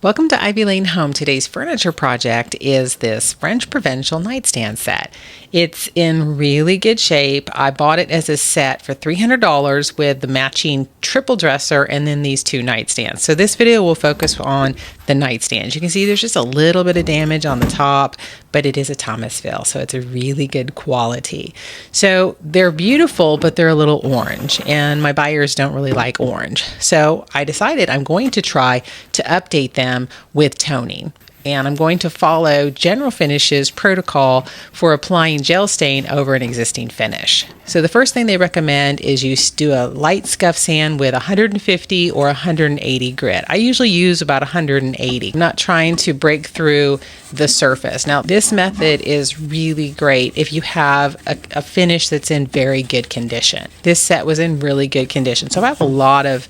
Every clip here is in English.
Welcome to Ivy Lane Home. Today's furniture project is this French Provincial nightstand set. It's in really good shape. I bought it as a set for $300 with the matching triple dresser and then these two nightstands. So this video will focus on the nightstands. You can see there's just a little bit of damage on the top, but it is a Thomasville, so it's a really good quality. So they're beautiful, but they're a little orange, and my buyers don't really like orange. So I decided I'm going to try to update them with toning. And I'm going to follow General Finish's protocol for applying gel stain over an existing finish. So the first thing they recommend is you do a light scuff sand with 150 or 180 grit. I usually use about 180. I'm not trying to break through the surface. Now this method is really great if you have a finish that's in very good condition. This set was in really good condition. So if I have a lot of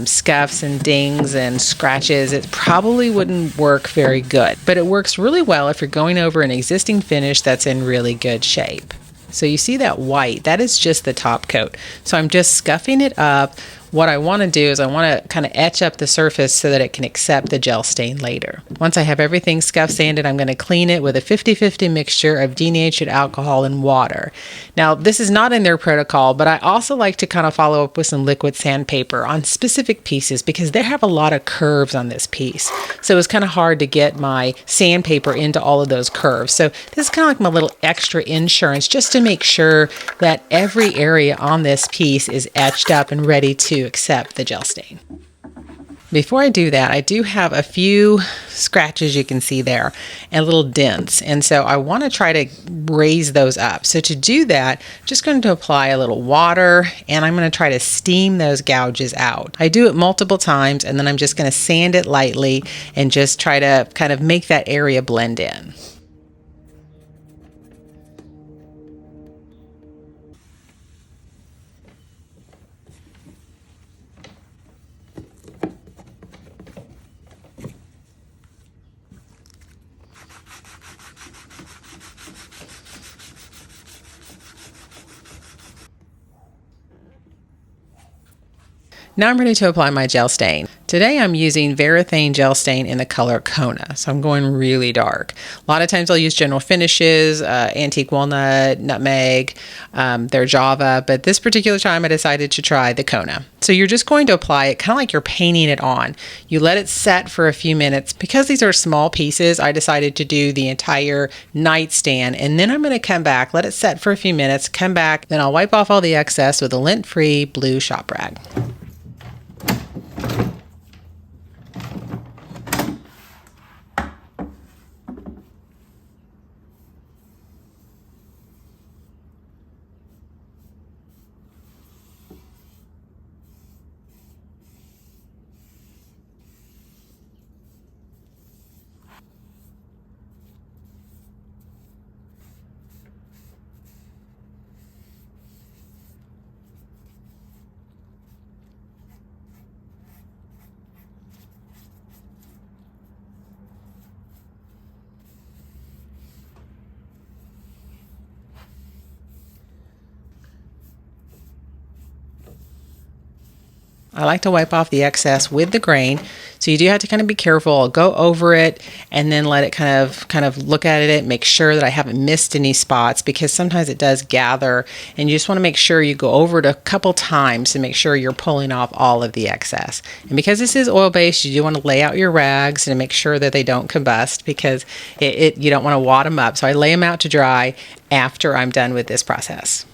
scuffs and dings and scratches, it probably wouldn't work very good, but it works really well if you're going over an existing finish that's in really good shape. So you see that white, that is just the top coat. So I'm just scuffing it up. What I want to do is I want to kind of etch up the surface so that it can accept the gel stain later. Once I have everything scuff sanded, I'm going to clean it with a 50-50 mixture of denatured alcohol and water. Now, this is not in their protocol, but I also like to kind of follow up with some liquid sandpaper on specific pieces because they have a lot of curves on this piece. So it's kind of hard to get my sandpaper into all of those curves. So this is kind of like my little extra insurance just to make sure that every area on this piece is etched up and ready to accept the gel stain. Before I do that, I do have a few scratches you can see there and little dents, and so I want to try to raise those up. So to do that, I'm just going to apply a little water and I'm going to try to steam those gouges out. I do it multiple times and then I'm just going to sand it lightly and just try to kind of make that area blend in. Now I'm ready to apply my gel stain. Today I'm using Varathane gel stain in the color Kona, so I'm going really dark. A lot of times I'll use General Finishes, Antique Walnut, Nutmeg, their Java, but this particular time I decided to try the Kona. So you're just going to apply it kind of like you're painting it on. You let it set for a few minutes. Because these are small pieces, I decided to do the entire nightstand, and then I'm going to come back, let it set for a few minutes, come back, then I'll wipe off all the excess with a lint-free blue shop rag. I like to wipe off the excess with the grain, so you do have to kind of be careful. I'll go over it and then let it kind of look at it, make sure that I haven't missed any spots because sometimes it does gather, and you just want to make sure you go over it a couple times to make sure you're pulling off all of the excess. And because this is oil-based, you do want to lay out your rags and make sure that they don't combust because you don't want to wad them up. So I lay them out to dry after I'm done with this process.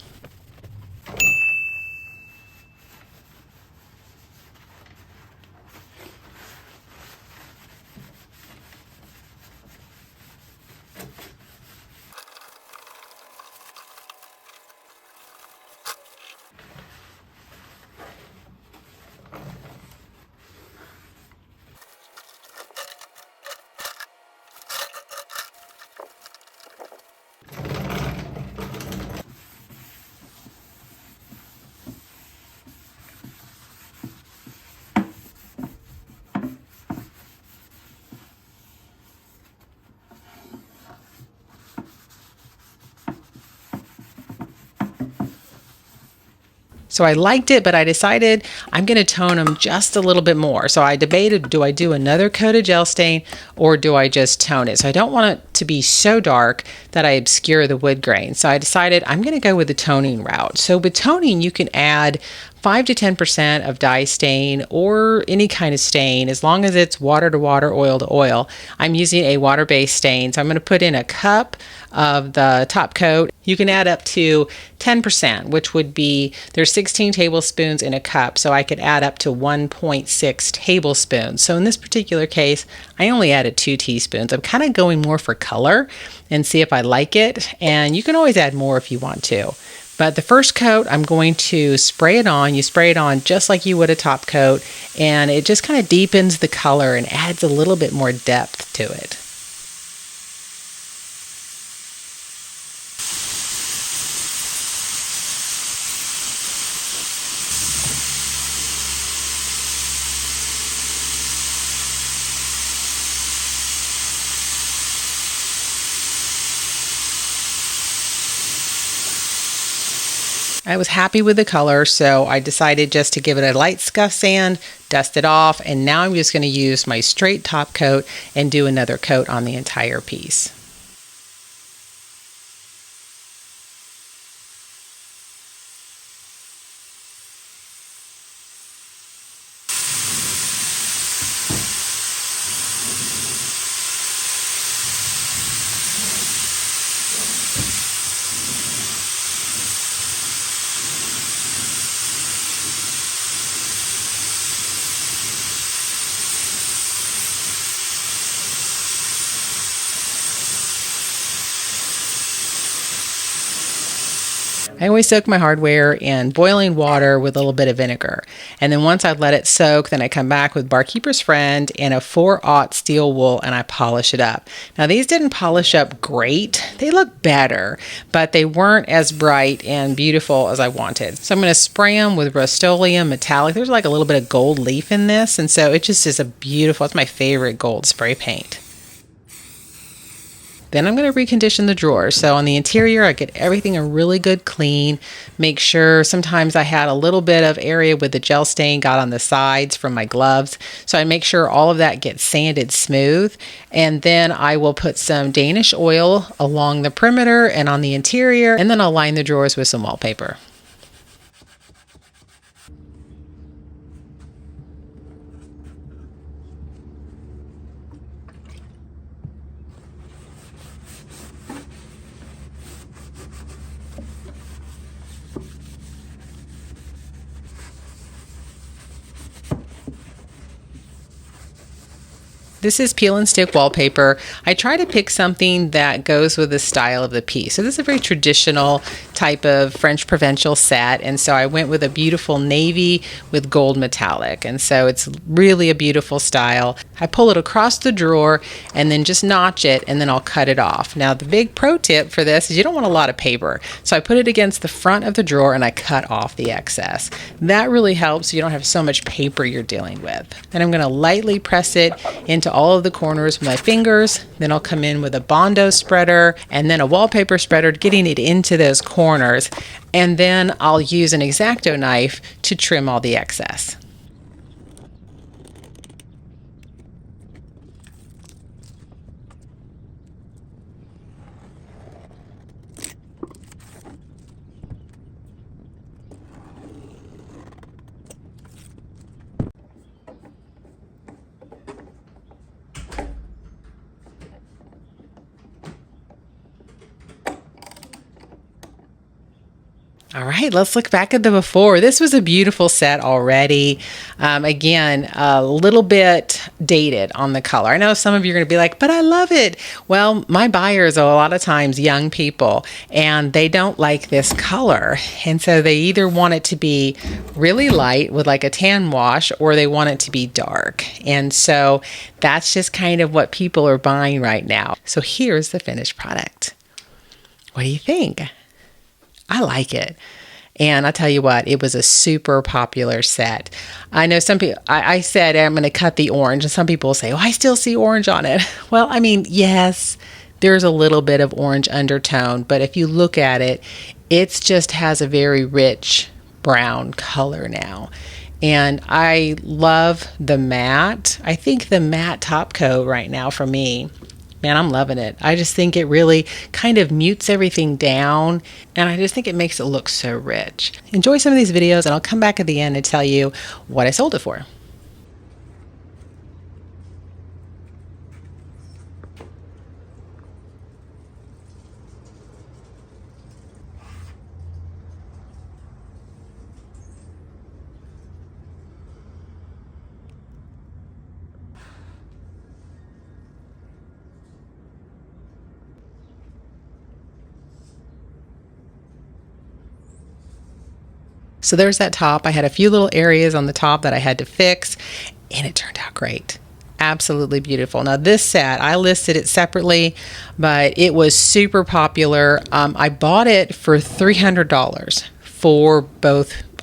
So I liked it, but I decided I'm going to tone them just a little bit more. So I debated, do I do another coat of gel stain or do I just tone it? So I don't want it to be so dark that I obscure the wood grain. So I decided I'm going to go with the toning route. So with toning, you can add 5 to 10% of dye stain or any kind of stain as long as it's water to water, oil to oil. I'm using a water-based stain, so I'm going to put in a cup of the top coat. You can add up to 10%, which would be, there's 16 tablespoons in a cup, so I could add up to 1.6 tablespoons. So in this particular case, I only added 2 teaspoons. I'm kind of going more for color and see if I like it, and you can always add more if you want to. But the first coat, I'm going to spray it on. You spray it on just like you would a top coat, and it just kind of deepens the color and adds a little bit more depth to it. I was happy with the color, so I decided just to give it a light scuff sand, dust it off, and now I'm just going to use my straight top coat and do another coat on the entire piece. I always soak my hardware in boiling water with a little bit of vinegar. And then once I've let it soak, then I come back with Barkeeper's Friend and a 4/0 steel wool and I polish it up. Now these didn't polish up great. They look better, but they weren't as bright and beautiful as I wanted. So I'm going to spray them with Rust-Oleum metallic. There's like a little bit of gold leaf in this, and so it just is a beautiful, it's my favorite gold spray paint. Then I'm going to recondition the drawers. So on the interior, I get everything a really good clean. Make sure, sometimes I had a little bit of area with the gel stain got on the sides from my gloves. So I make sure all of that gets sanded smooth. And then I will put some Danish oil along the perimeter and on the interior. And then I'll line the drawers with some wallpaper. This is peel and stick wallpaper. I try to pick something that goes with the style of the piece. So this is a very traditional type of French Provincial set. And so I went with a beautiful navy with gold metallic. And so it's really a beautiful style. I pull it across the drawer and then just notch it and then I'll cut it off. Now the big pro tip for this is you don't want a lot of paper. So I put it against the front of the drawer and I cut off the excess. That really helps so you don't have so much paper you're dealing with. And I'm going to lightly press it into all of the corners with my fingers. Then I'll come in with a Bondo spreader and then a wallpaper spreader, getting it into those corners. And then I'll use an X-Acto knife to trim all the excess. All right, let's look back at the before. This was a beautiful set already. Again, a little bit dated on the color. I know some of you are going to be like, but I love it. Well, my buyers are a lot of times young people and they don't like this color. And so they either want it to be really light with like a tan wash or they want it to be dark. And so that's just kind of what people are buying right now. So here's the finished product. What do you think? I like it. And I tell you what, it was a super popular set. I know some people, I said I'm going to cut the orange, and some people will say, oh, I still see orange on it. Well, I mean, yes, there's a little bit of orange undertone, but if you look at it, it just has a very rich brown color now. And I love the matte. I think the matte top coat right now for me, man, I'm loving it. I just think it really kind of mutes everything down, and I just think it makes it look so rich. Enjoy some of these videos, and I'll come back at the end and tell you what I sold it for. So there's that top. I had a few little areas on the top that I had to fix, and it turned out great. Absolutely beautiful. Now this set, I listed it separately, but it was super popular. I bought it for $300 for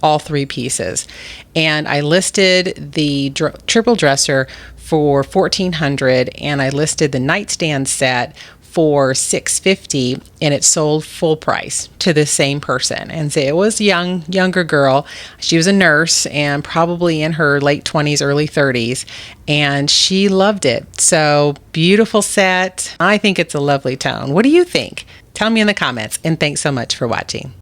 all three pieces, and I listed the triple dresser for $1,400, and I listed the nightstand set for $650, and it sold full price to the same person. And so it was younger girl. She was a nurse and probably in her late 20s, early 30s, and she loved it. So beautiful set. I think it's a lovely tone. What do you think? Tell me in the comments, and thanks so much for watching.